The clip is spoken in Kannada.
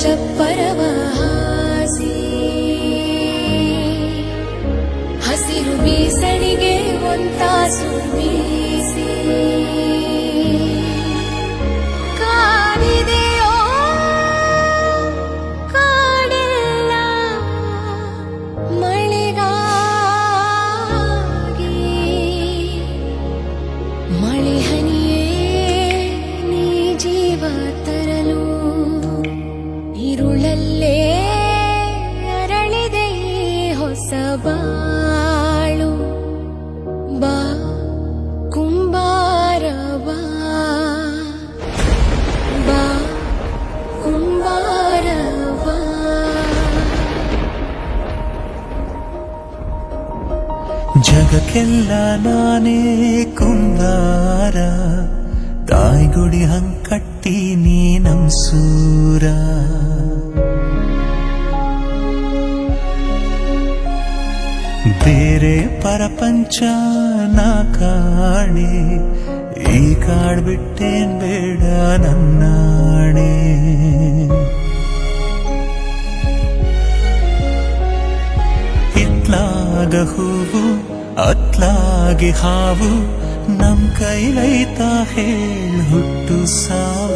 ಚಪ್ಪರವ ಹಾಸಿ ಹಸಿರು ಬೀಸಣಿಗೆ ಒಂತಾಸು ಬೀಸಿ ಕಾದಿದೆಯೋ ಕಾಡೆಲ್ಲ ಮಳೆಗಾಗಿ ಮಳೆ ಹನಿಯೇ ನೀ ಜೀವ ತರಲು ഇരുളല്ലേ ಅರಳಿದೆ ಈ ಹೊಸ ಬಾಳು ಬಾ ಕುಂಬಾರ ಬಾ ಬಾ ಕುಂಬಾರ ಬಾ ಜಗಕ್ಕೆಲ್ಲ ನಾನೇ ಕುಂಬಾರ ತಾಯ್ಗುಡಿ ಹಂಕಟ್ಟಿ ನೀ ನಮ್ಸೂರ ಬೇರೆ ಪರಪಂಚ ನಾ ಕಾಣೆ ಈ ಕಾಡ್ ಬಿಟ್ಟೇನ್ ಬೇಡ ನನ್ನಾಣೆ ಇತ್ಲಾಗ ಹೂವು ಅತ್ಲಾಗಿ ಹಾವು ನಮ್ ಕೈಲೈತ ಹೇಳ್ ಹುಟ್ಟು ಸಾವು